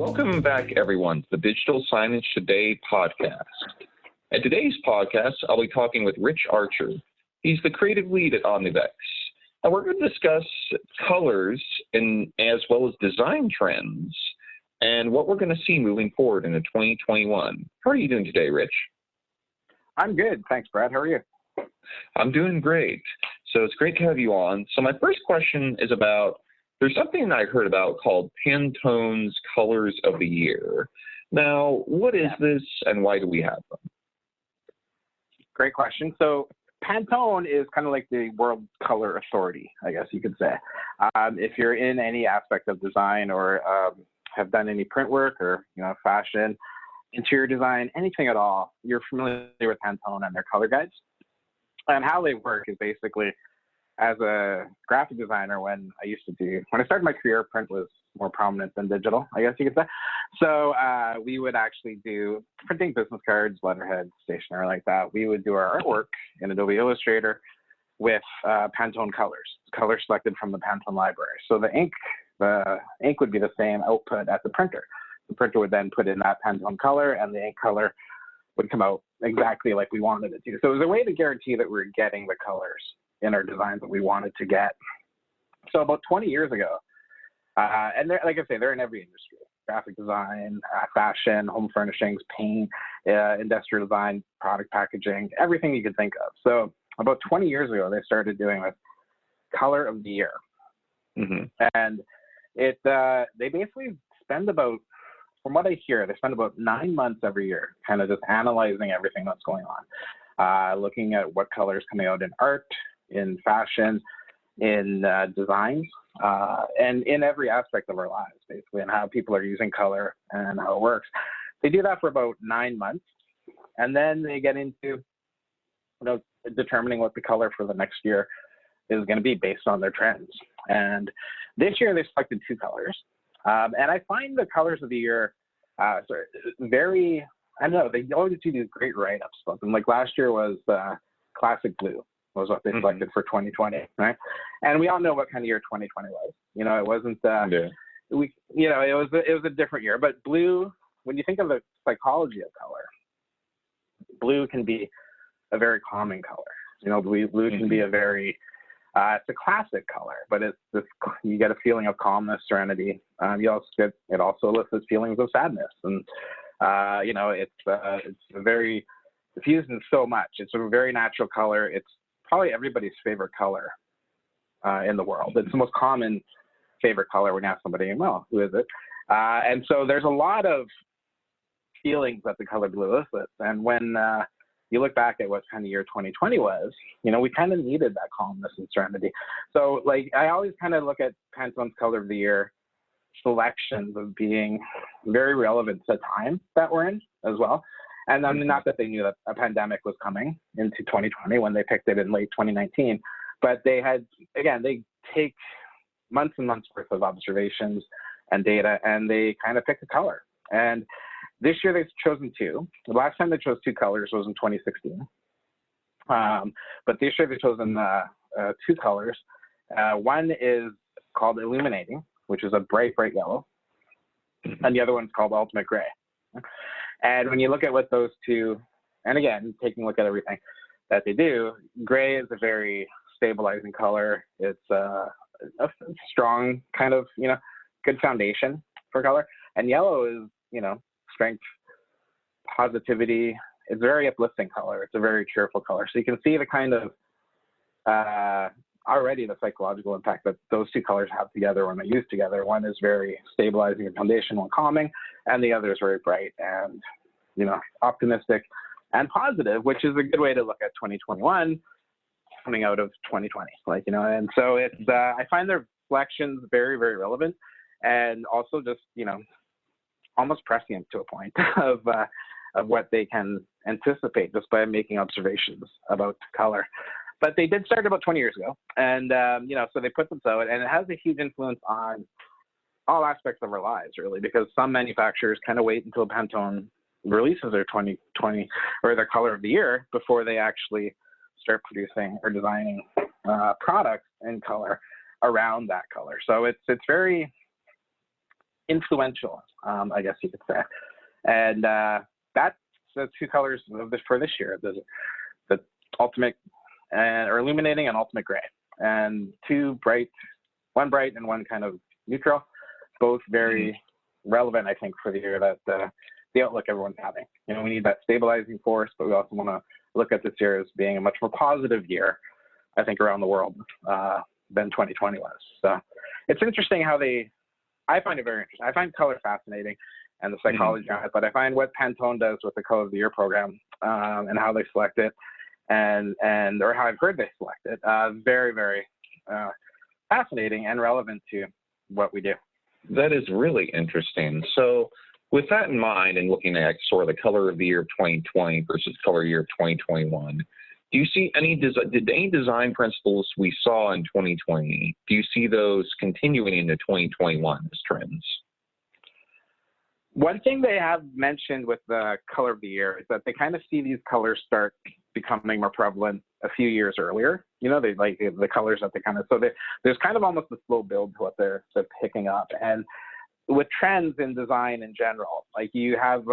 Welcome back, everyone, to the Digital Signage Today podcast. At today's podcast, I'll be talking with Rich Archer. He's the creative lead at Omnivex. And we're going to discuss colors as well as design trends and what we're going to see moving forward into 2021. How are you doing today, Rich? I'm good. Thanks, Brad. How are you? I'm doing great. So it's great to have you on. So my first question is about, there's something I heard about called Pantone's Colors of the Year. Now, what is this and why do we have them? Great question. So Pantone is kind of like the world color authority, I guess you could say. If you're in any aspect of design or have done any print work or fashion, interior design, anything at all, you're familiar with Pantone and their color guides. And how they work is basically, as a graphic designer, when I started my career, print was more prominent than digital, I guess you could say. So we would actually do printing business cards, letterheads, stationery like that. We would do our artwork in Adobe Illustrator with Pantone colors selected from the Pantone library. So the ink would be the same output as the printer. The printer would then put in that Pantone color, and the ink color would come out exactly like we wanted it to. So it was a way to guarantee that we were getting the colors in our designs that we wanted to get. So about 20 years ago, and like I say, they're in every industry: graphic design, fashion, home furnishings, paint, industrial design, product packaging, everything you could think of. So about 20 years ago, they started doing this color of the year. Mm-hmm. And they basically spend about, from what I hear, they spend about 9 months every year kind of just analyzing everything that's going on, looking at what colors coming out in art, in fashion, in designs, and in every aspect of our lives, basically, and how people are using color and how it works. They do that for about 9 months, and then they get into determining what the color for the next year is going to be based on their trends. And this year they selected 2 colors. And I find the colors of the year very, I don't know, they always do these great write-ups about them. Like last year was classic blue was what they selected for 2020, right? And we all know what kind of year 2020 was. It wasn't, it was a different year. But blue, when you think of the psychology of color, blue can be a very calming color. Blue can be a very, it's a classic color, but you get a feeling of calmness, serenity. It also elicits feelings of sadness, and it's very diffused in so much. It's a very natural color. It's probably everybody's favorite color in the world. It's the most common favorite color when you ask somebody, well, who is it? And so there's a lot of feelings that the color blue elicits. And when you look back at what kind of year 2020 was, we kind of needed that calmness and serenity. So I always kind of look at Pantone's Color of the Year selections of being very relevant to the time that we're in as well. And I mean, not that they knew that a pandemic was coming into 2020 when they picked it in late 2019, but they take months and months worth of observations and data, and they kind of pick a color. And this year they've chosen 2. The last time they chose 2 colors was in 2016. But this year they've chosen 2 colors. One is called Illuminating, which is a bright, bright yellow. And the other one's called Ultimate Gray. And when you look at what those 2, and again, taking a look at everything that they do, gray is a very stabilizing color. It's a strong kind of, good foundation for color. And yellow is, strength, positivity. It's a very uplifting color. It's a very cheerful color. So you can see the kind of already the psychological impact that those 2 colors have together when they're used together. One is very stabilizing and foundational and calming, and the other is very bright and, optimistic and positive, which is a good way to look at 2021 coming out of 2020. And so it's I find their selections very, very relevant, and also just, almost prescient to a point of what they can anticipate just by making observations about color. But they did start about 20 years ago, and so they put them out, and it has a huge influence on all aspects of our lives, really, because some manufacturers kind of wait until Pantone releases their 2020 or their color of the year before they actually start producing or designing products in color around that color. So it's very influential, I guess you could say. And that's the two colors of this for this year: the ultimate or illuminating and ultimate gray, and one bright and one kind of neutral, both very relevant, I think, for the year that the outlook everyone's having. You know, we need that stabilizing force, but we also want to look at this year as being a much more positive year, I think, around the world than 2020 was. So it's interesting how I find it very interesting. I find color fascinating and the psychology on it, but I find what Pantone does with the Color of the Year program and how they select it or how I've heard they select it, very, very fascinating and relevant to what we do. That is really interesting. So with that in mind and looking at sort of the Color of the Year of 2020 versus Color Year of 2021, do you see did any design principles we saw in 2020, do you see those continuing into 2021 as trends? One thing they have mentioned with the Color of the Year is that they kind of see these colors start becoming more prevalent a few years earlier. You know, they like the colors that they kind of, so there's kind of almost a slow build to what they're picking up. And with trends in design in general, like you have,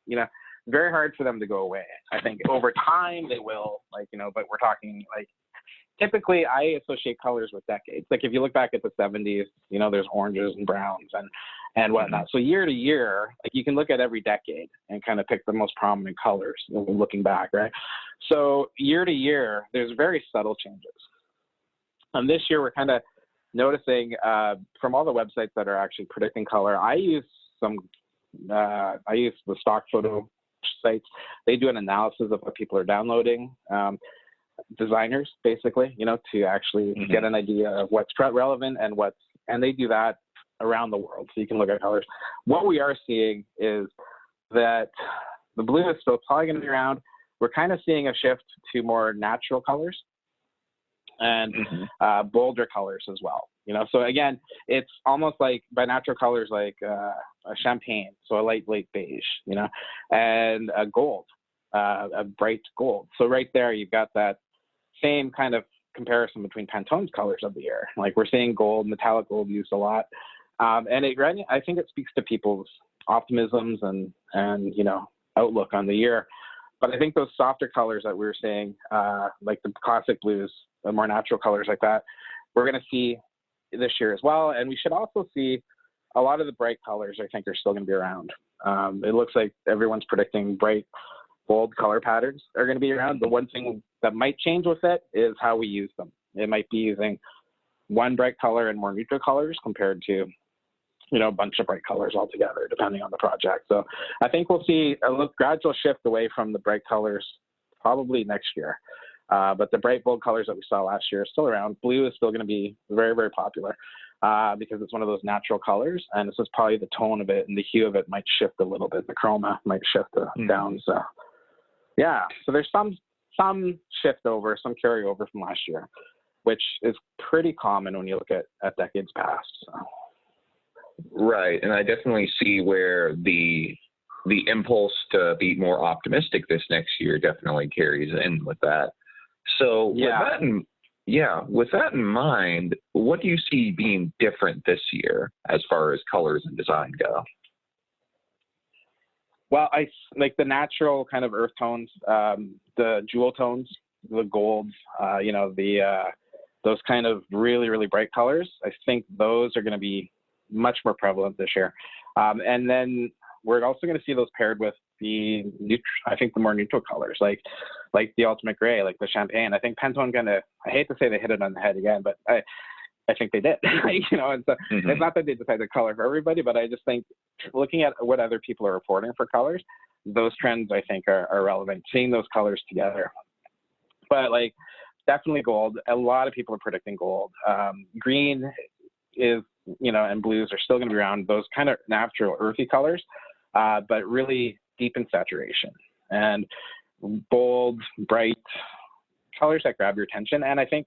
you know, very hard for them to go away. I think over time they will, like, you know, but we're talking like, typically I associate colors with decades. Like if you look back at the 70s, you know, there's oranges and browns and whatnot. So year to year, like you can look at every decade and kind of pick the most prominent colors looking back, right? So year to year, there's very subtle changes. And this year we're kind of noticing from all the websites that are actually predicting color, I use the stock photo sites. They do an analysis of what people are downloading, designers basically, you know, to actually get an idea of what's relevant and they do that around the world. So you can look at colors. What we are seeing is that the blue is still probably going to be around. We're kind of seeing a shift to more natural colors and bolder colors as well. You know, so again, it's almost like by natural colors, like a champagne, so a light beige, you know, and a gold, a bright gold. So right there, you've got that same kind of comparison between Pantone's colors of the year. Like we're seeing gold, metallic gold used a lot, and I think it speaks to people's optimisms and you know, outlook on the year. But I think those softer colors that we were seeing, like the classic blues, the more natural colors like that, we're going to see this year as well. And we should also see a lot of the bright colors, I think, are still going to be around. It looks like everyone's predicting bright, bold color patterns are going to be around. The one thing that might change with it is how we use them. It might be using one bright color and more neutral colors compared to, you know, a bunch of bright colors altogether, depending on the project. So I think we'll see a gradual shift away from the bright colors probably next year. But the bright, bold colors that we saw last year are still around. Blue is still going to be very, very popular because it's one of those natural colors, and this is probably the tone of it and the hue of it might shift a little bit. The chroma might shift down. So yeah, so there's some shift over, some carryover from last year, which is pretty common when you look at decades past. So. Right, and I definitely see where the impulse to be more optimistic this next year definitely carries in with that. So with that in mind, what do you see being different this year as far as colors and design go? Well, I like the natural kind of earth tones, the jewel tones, the golds, you know, those kind of really, really bright colors. I think those are going to be much more prevalent this year. And then we're also going to see those paired with the more neutral colors, like the ultimate gray, like the champagne. I think Pantone I hate to say they hit it on the head again, but I think they did, you know, and so it's not that they decided to color for everybody, but I just think looking at what other people are reporting for colors, those trends I think are relevant, seeing those colors together. But like definitely gold, a lot of people are predicting gold. Green is, you know, and blues are still going to be around, those kind of natural earthy colors, but really deep in saturation and bold, bright colors that grab your attention. And I think,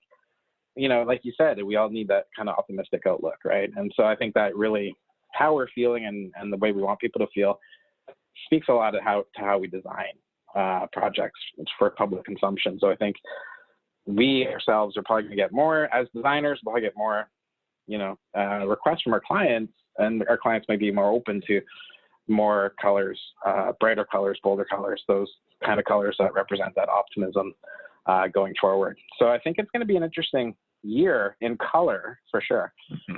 you know, like you said, we all need that kind of optimistic outlook, right? And so I think that really how we're feeling and the way we want people to feel speaks a lot of how we design projects for public consumption. So I think we ourselves are probably going to get more as designers, we'll get more, requests from our clients, and our clients might be more open to more colors, brighter colors, bolder colors, those kind of colors that represent that optimism going forward. So I think it's going to be an interesting year in color for sure.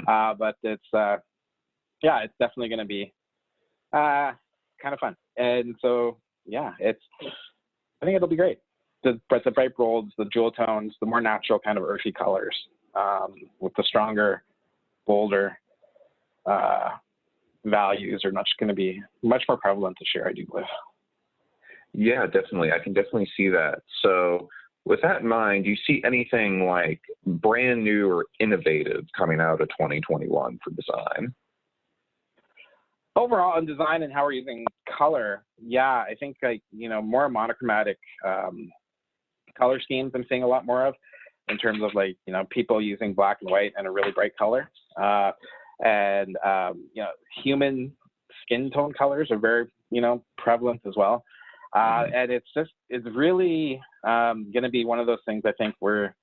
But it's it's definitely going to be kind of fun. And so I think it'll be great. The bright bolds, the jewel tones, the more natural kind of earthy colors, with the stronger, bolder values are much going to be much more prevalent this year, I do believe. Yeah, definitely. I can definitely see that. So with that in mind, do you see anything like brand new or innovative coming out of 2021 for design? Overall in design and how we're using color, I think more monochromatic color schemes I'm seeing a lot more of, in terms of people using black and white and a really bright color. And human skin tone colors are very, prevalent as well. And it's really going to be one of those things I think we're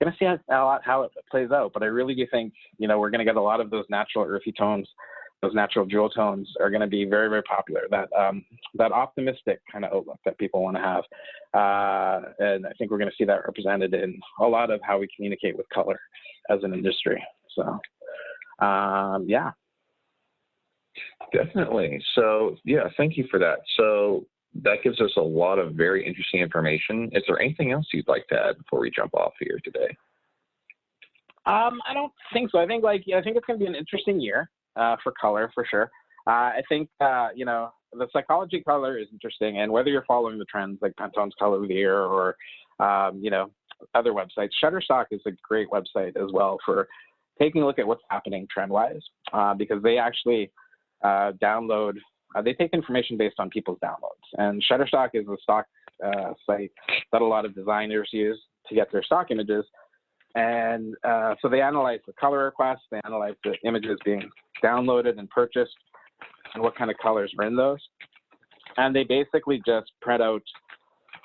going to see a lot how it plays out. But I really do think, we're going to get a lot of those natural earthy tones, those natural jewel tones are going to be very, very popular. That optimistic kind of outlook that people want to have. And I think we're going to see that represented in a lot of how we communicate with color as an industry. So, Definitely. So, thank you for that. So that gives us a lot of very interesting information. Is there anything else you'd like to add before we jump off here today? I don't think so. I think it's going to be an interesting year for color for sure. I think the psychology of color is interesting, and whether you're following the trends like Pantone's Color of the Year or other websites, Shutterstock is a great website as well for taking a look at what's happening trend-wise, because they actually they take information based on people's downloads. And Shutterstock is a stock site that a lot of designers use to get their stock images. And so they analyze the color requests, they analyze the images being downloaded and purchased, and what kind of colors are in those. And they basically just print out,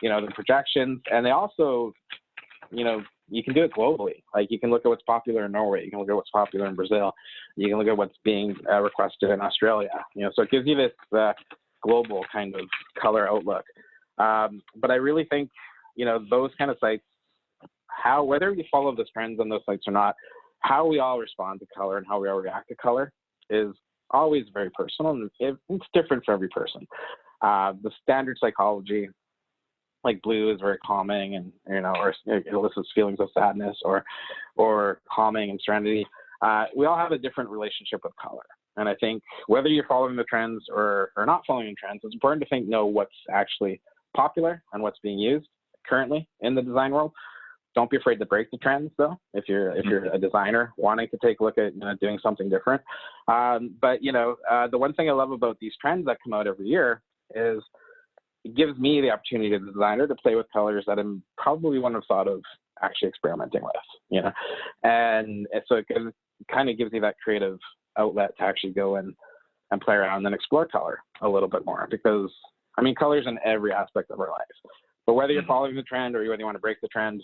the projections. And they also, you can do it globally. Like, you can look at what's popular in Norway, you can look at what's popular in Brazil, you can look at what's being requested in Australia. So it gives you this global kind of color outlook. But I really think, those kind of sites, whether you follow the trends on those sites or not, how we all respond to color and how we all react to color is always very personal, and it's different for every person. The standard psychology, like blue, is very calming, and or it elicits feelings of sadness or calming and serenity. We all have a different relationship with color, and I think whether you're following the trends or not following the trends, it's important to know what's actually popular and what's being used currently in the design world. Don't be afraid to break the trends, though, if you're a designer wanting to take a look at doing something different. But the one thing I love about these trends that come out every year is it gives me the opportunity as a designer to play with colors that I probably wouldn't have thought of actually experimenting with. And so it kind of gives you that creative outlet to actually go and play around and explore color a little bit more, because color's in every aspect of our lives. But whether you're following the trend or whether you want to break the trend,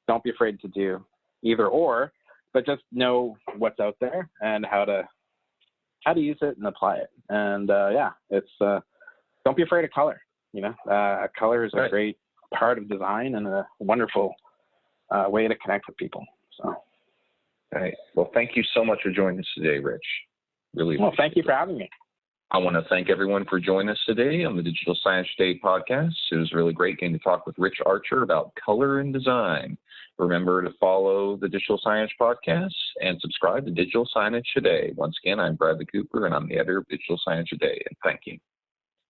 don't be afraid to do either or, but just know what's out there and how to use it and apply it. And don't be afraid of color. Color is a great part of design and a wonderful way to connect with people. So, all right. Well, thank you so much for joining us today, Rich. Really. Well, thank you for having me. I want to thank everyone for joining us today on the Digital Signage Today podcast. It was really great getting to talk with Rich Archer about color and design. Remember to follow the Digital Signage podcast and subscribe to Digital Signage Today. Once again, I'm Bradley Cooper, and I'm the editor of Digital Signage Today. And thank you.